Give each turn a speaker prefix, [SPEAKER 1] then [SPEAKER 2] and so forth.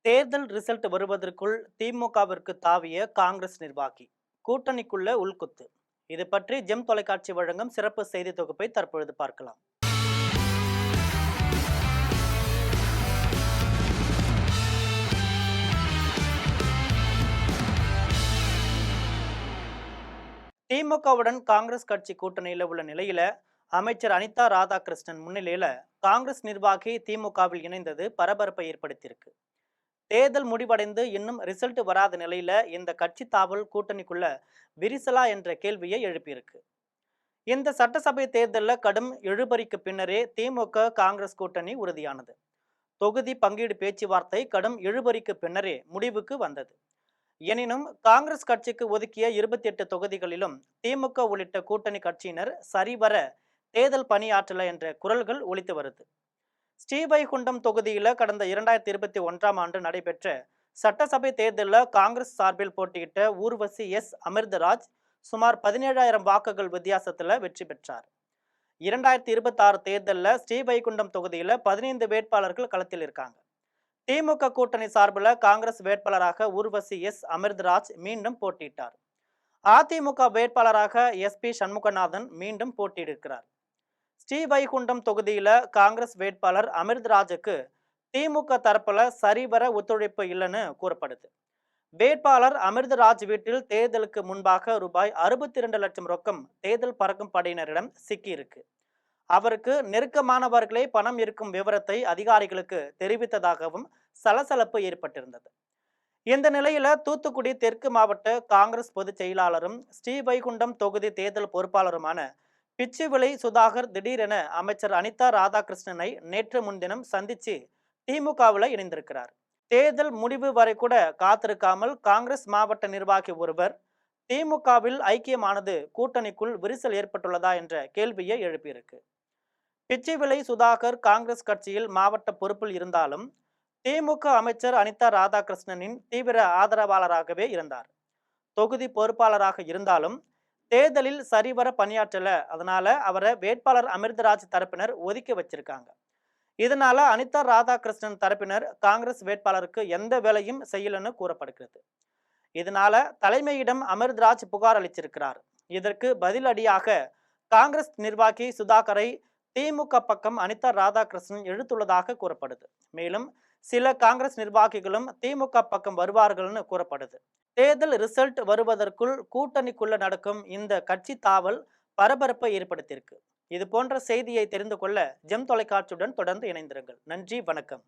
[SPEAKER 1] தேர்தல் ரிசல்ட் வருவதற்குள் திமுகவிற்கு தாவிய காங்கிரஸ் நிர்வாகி கூட்டணிக்குள்ள உள்குத்து. இது பற்றி ஜெம் தொலைக்காட்சி வழங்கும் சிறப்பு செய்தி தொகுப்பை தற்பொழுது பார்க்கலாம். திமுகவுடன் காங்கிரஸ் கட்சி கூட்டணியில உள்ள நிலையில அமைச்சர் அனிதா ராதாகிருஷ்ணன் முன்னிலையில காங்கிரஸ் நிர்வாகி திமுகவில் இணைந்தது பரபரப்பை ஏற்படுத்தியிருக்கு. தேர்தல் முடிவடைந்து இன்னும் ரிசல்ட் வராத நிலையில இந்த கட்சி தாவல் கூட்டணிக்குள்ள விரிசலா என்ற கேள்வியை எழுப்பியிருக்கு. இந்த சட்டசபை தேர்தலில் கடும் இழுபறிக்கு பின்னரே திமுக காங்கிரஸ் கூட்டணி உறுதியானது. தொகுதி பங்கீடு பேச்சுவார்த்தை கடும் இழுபறிக்கு பின்னரே முடிவுக்கு வந்தது. எனினும் காங்கிரஸ் கட்சிக்கு ஒதுக்கிய 28 தொகுதிகளிலும் திமுக உள்ளிட்ட கூட்டணி கட்சியினர் சரிவர தேர்தல் பணியாற்றல என்ற குரல்கள் ஒலித்து வருது. ஸ்ரீவைகுண்டம் தொகுதியில கடந்த 2021ஆம் ஆண்டு நடைபெற்ற சட்டசபை தேர்தலில் காங்கிரஸ் சார்பில் போட்டியிட்ட ஊர்வசி அமிர்தராஜ் சுமார் 17,000 வாக்குகள் வித்தியாசத்துல வெற்றி பெற்றார். 2026 தேர்தலில் ஸ்ரீவைகுண்டம் தொகுதியில 15 வேட்பாளர்கள் களத்தில் இருக்காங்க. திமுக கூட்டணி சார்பில் காங்கிரஸ் வேட்பாளராக ஊர்வசி அமிர்தராஜ் மீண்டும் போட்டியிட்டார். அதிமுக வேட்பாளராக SP சண்முகநாதன் மீண்டும் போட்டியிட்டிருக்கிறார். ஸ்ரீவைகுண்டம் தொகுதியில காங்கிரஸ் வேட்பாளர் அமிர்தராஜுக்கு திமுக தரப்புல சரிவர ஒத்துழைப்பு இல்லைன்னு கூறப்படுது. வேட்பாளர் அமிர்தராஜ் வீட்டில் தேர்தலுக்கு முன்பாக ரூபாய் 62 லட்சம் ரொக்கம் தேர்தல் பறக்கும் படையினரிடம் சிக்கி இருக்கு. அவருக்கு நெருக்கமானவர்களே பணம் இருக்கும் விவரத்தை அதிகாரிகளுக்கு தெரிவித்ததாகவும் சலசலப்பு ஏற்பட்டிருந்தது. இந்த நிலையில தூத்துக்குடி தெற்கு மாவட்ட காங்கிரஸ் பொதுச் செயலாளரும் ஸ்ரீவைகுண்டம் தொகுதி தேர்தல் பொறுப்பாளருமான பிச்சுவிளை சுதாகர் திடீரென அமைச்சர் அனிதா ராதாகிருஷ்ணனை நேற்று முன்தினம் சந்திச்சு திமுகவில் இணைந்திருக்கிறார். தேர்தல் முடிவு வரை கூட காத்திருக்காமல் காங்கிரஸ் மாவட்ட நிர்வாகி ஒருவர் திமுகவில் ஐக்கியமானது கூட்டணிக்குள் விரிசல் ஏற்பட்டுள்ளதா என்ற கேள்வியை எழுப்பியிருக்கு. பிச்சுவிளை சுதாகர் காங்கிரஸ் கட்சியில் மாவட்ட பொறுப்பில் இருந்தாலும் திமுக அமைச்சர் அனிதா ராதாகிருஷ்ணனின் தீவிர ஆதரவாளராகவே இருந்தார். தொகுதி பொறுப்பாளராக இருந்தாலும் தேர்தலில் சரிவர பணியாற்றல, அதனால அவரை வேட்பாளர் அமிர்தராஜ் தரப்பினர் ஒதுக்கி வச்சிருக்காங்க. இதனால அனிதா ராதாகிருஷ்ணன் தரப்பினர் காங்கிரஸ் வேட்பாளருக்கு எந்த வேலையும் செய்யலன்னு கூறப்படுகிறது. இதனால தலைமையிடம் அமிர்தராஜ் புகார் அளிச்சிருக்கிறார். இதற்கு பதிலடியாக காங்கிரஸ் நிர்வாகி சுதாகரை திமுக பக்கம் அனிதா ராதாகிருஷ்ணன் இழுத்துள்ளதாக கூறப்படுது. மேலும் சில காங்கிரஸ் நிர்வாகிகளும் திமுக பக்கம் வருவார்கள்னு கூறப்படுது. தேர்தல் ரிசல்ட் வருவதற்குள் கூட்டணிக்குள்ள நடக்கும் இந்த கட்சி தாவல் பரபரப்பை ஏற்படுத்தியிருக்கு. இது போன்ற செய்தியை தெரிந்து கொள்ள ஜெம் தொலைக்காட்சியுடன் தொடர்ந்து இணைந்திருங்கள். நன்றி, வணக்கம்.